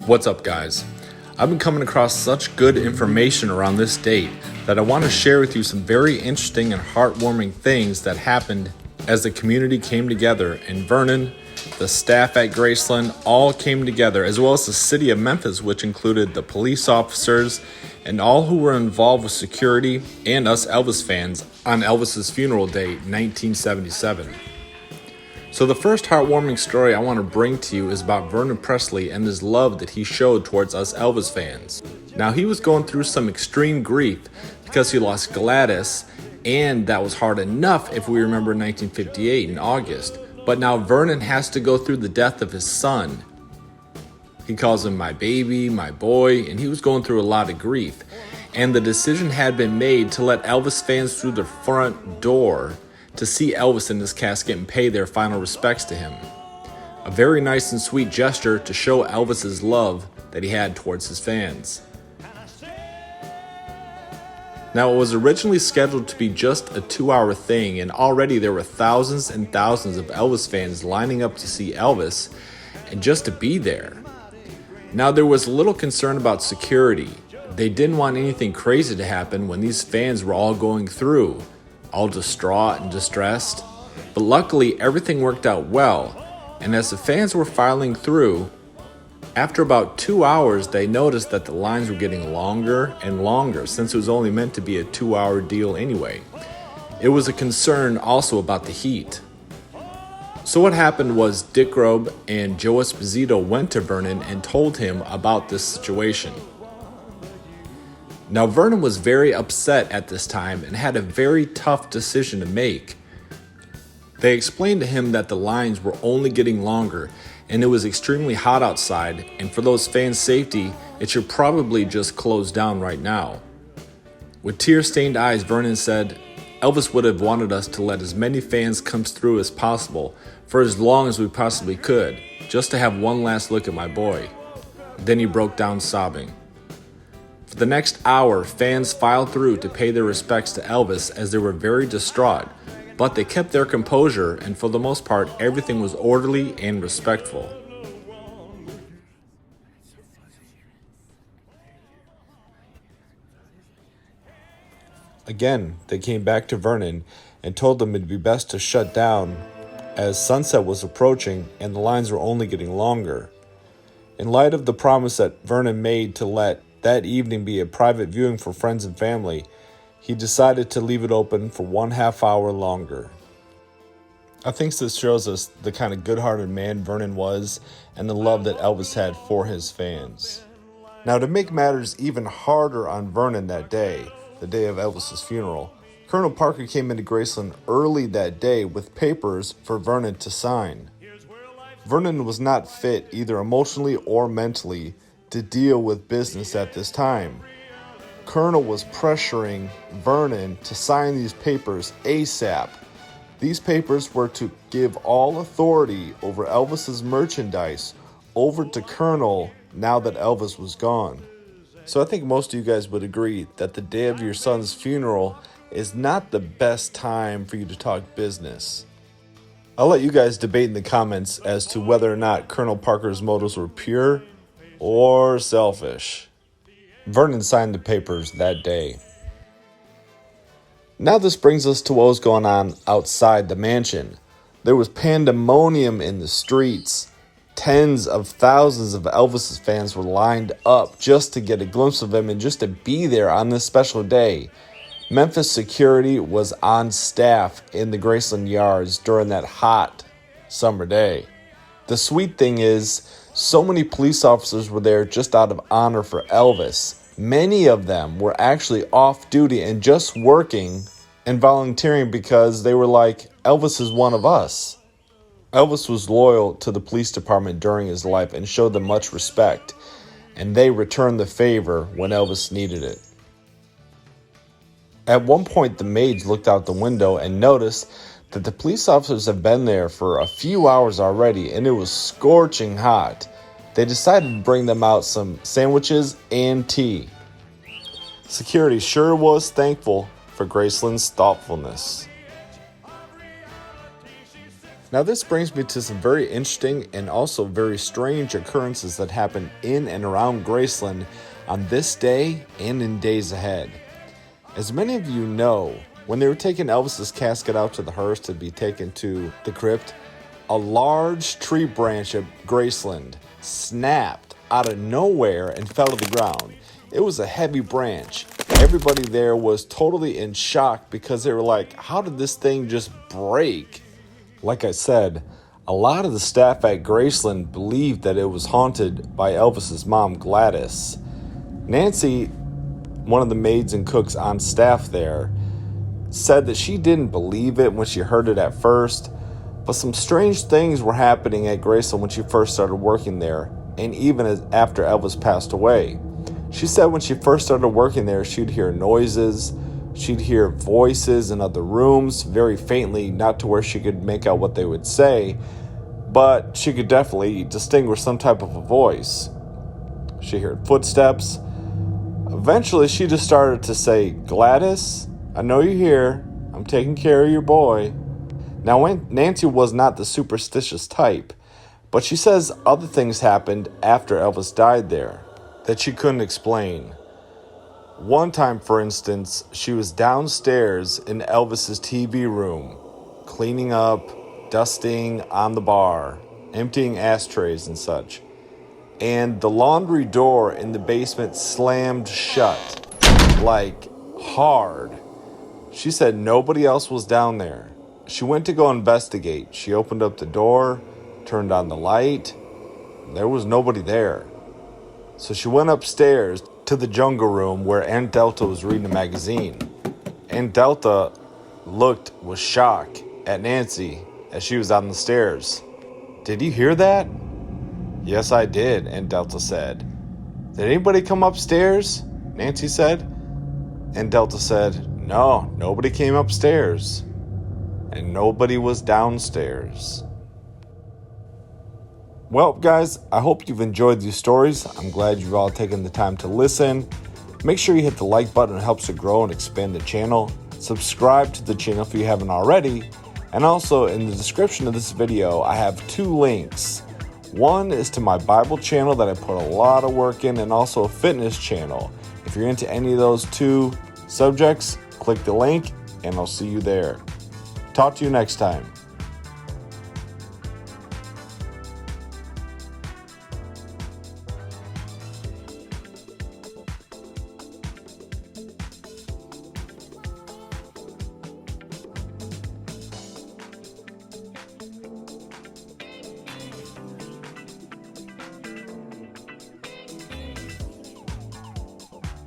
What's up, guys? I've been coming across such good information around this date that I want to share with you some very interesting and heartwarming things that happened as the community came together in Vernon. The staff at Graceland all came together, as well as the city of Memphis, which included the police officers and all who were involved with security and us Elvis fans on Elvis's funeral day, 1977. So the first heartwarming story I want to bring to you is about Vernon Presley and his love that he showed towards us Elvis fans. Now, he was going through some extreme grief because he lost Gladys, and that was hard enough if we remember 1958 in August. But now Vernon has to go through the death of his son. He calls him my baby, my boy, and he was going through a lot of grief. And the decision had been made to let Elvis fans through the front door to see Elvis in his casket and pay their final respects to him. A very nice and sweet gesture to show Elvis's love that he had towards his fans. Now, it was originally scheduled to be just a 2-hour thing, and already there were thousands and thousands of Elvis fans lining up to see Elvis and just to be there. Now, there was a little concern about security. They didn't want anything crazy to happen when these fans were all going through, all distraught and distressed. But luckily, everything worked out well, and as the fans were filing through, after about 2 hours, they noticed that the lines were getting longer and longer since it was only meant to be a 2-hour deal anyway. It was a concern also about the heat. So what happened was Dick Grobe and Joe Esposito went to Vernon and told him about this situation. Now, Vernon was very upset at this time and had a very tough decision to make. They explained to him that the lines were only getting longer and it was extremely hot outside, and for those fans' safety, it should probably just close down right now. With tear-stained eyes, Vernon said, "Elvis would have wanted us to let as many fans come through as possible for as long as we possibly could, just to have one last look at my boy." Then he broke down sobbing. For the next hour, fans filed through to pay their respects to Elvis as they were very distraught, but they kept their composure, and for the most part, everything was orderly and respectful. Again, they came back to Vernon and told them it'd be best to shut down as sunset was approaching and the lines were only getting longer. In light of the promise that Vernon made to let that evening be a private viewing for friends and family, he decided to leave it open for 1/2 hour longer. I think this shows us the kind of good-hearted man Vernon was and the love that Elvis had for his fans. Now, to make matters even harder on Vernon that day, the day of Elvis's funeral, Colonel Parker came into Graceland early that day with papers for Vernon to sign. Vernon was not fit either emotionally or mentally to deal with business at this time. Colonel was pressuring Vernon to sign these papers ASAP. These papers were to give all authority over Elvis's merchandise over to Colonel now that Elvis was gone. So I think most of you guys would agree that the day of your son's funeral is not the best time for you to talk business. I'll let you guys debate in the comments as to whether or not Colonel Parker's motives were pure or selfish. Vernon signed the papers that day. Now this brings us to what was going on outside the mansion. There was pandemonium in the streets. Tens of thousands of Elvis's fans were lined up just to get a glimpse of him and just to be there on this special day. Memphis security was on staff in the Graceland yards during that hot summer day. The sweet thing is, so many police officers were there just out of honor for Elvis. Many of them were actually off duty and just working and volunteering because they were like, Elvis is one of us. Elvis was loyal to the police department during his life and showed them much respect, and they returned the favor when Elvis needed it. At one point, the maids looked out the window and noticed that the police officers have been there for a few hours already, and it was scorching hot. They decided to bring them out some sandwiches and tea. Security sure was thankful for Graceland's thoughtfulness. Now this brings me to some very interesting and also very strange occurrences that happened in and around Graceland on this day and in days ahead. As many of you know, when they were taking Elvis's casket out to the hearse to be taken to the crypt, a large tree branch at Graceland snapped out of nowhere and fell to the ground. It was a heavy branch. Everybody there was totally in shock because they were like, how did this thing just break? Like I said, a lot of the staff at Graceland believed that it was haunted by Elvis's mom, Gladys. Nancy, one of the maids and cooks on staff there, said that she didn't believe it when she heard it at first, but some strange things were happening at Graceland when she first started working there, and even after Elvis passed away. She said when she first started working there, she'd hear noises, she'd hear voices in other rooms, very faintly, not to where she could make out what they would say, but she could definitely distinguish some type of a voice. She heard footsteps. Eventually, she just started to say, "Gladys, I know you're here. I'm taking care of your boy." Now, Nancy was not the superstitious type, but she says other things happened after Elvis died there that she couldn't explain. One time, for instance, she was downstairs in Elvis's TV room, cleaning up, dusting on the bar, emptying ashtrays and such. And the laundry door in the basement slammed shut, like hard. She said nobody else was down there. She went to go investigate. She opened up the door, turned on the light. There was nobody there. So she went upstairs to the jungle room where Aunt Delta was reading a magazine. Aunt Delta looked with shock at Nancy as she was on the stairs. "Did you hear that?" "Yes, I did," Aunt Delta said. "Did anybody come upstairs?" Nancy said. Aunt Delta said, "No, nobody came upstairs." And nobody was downstairs. Well, guys, I hope you've enjoyed these stories. I'm glad you've all taken the time to listen. Make sure you hit the like button. It helps to grow and expand the channel. Subscribe to the channel if you haven't already. And also, in the description of this video, I have 2 links. One is to my Bible channel that I put a lot of work in, and also a fitness channel. If you're into any of those 2 subjects, click the link, and I'll see you there. Talk to you next time.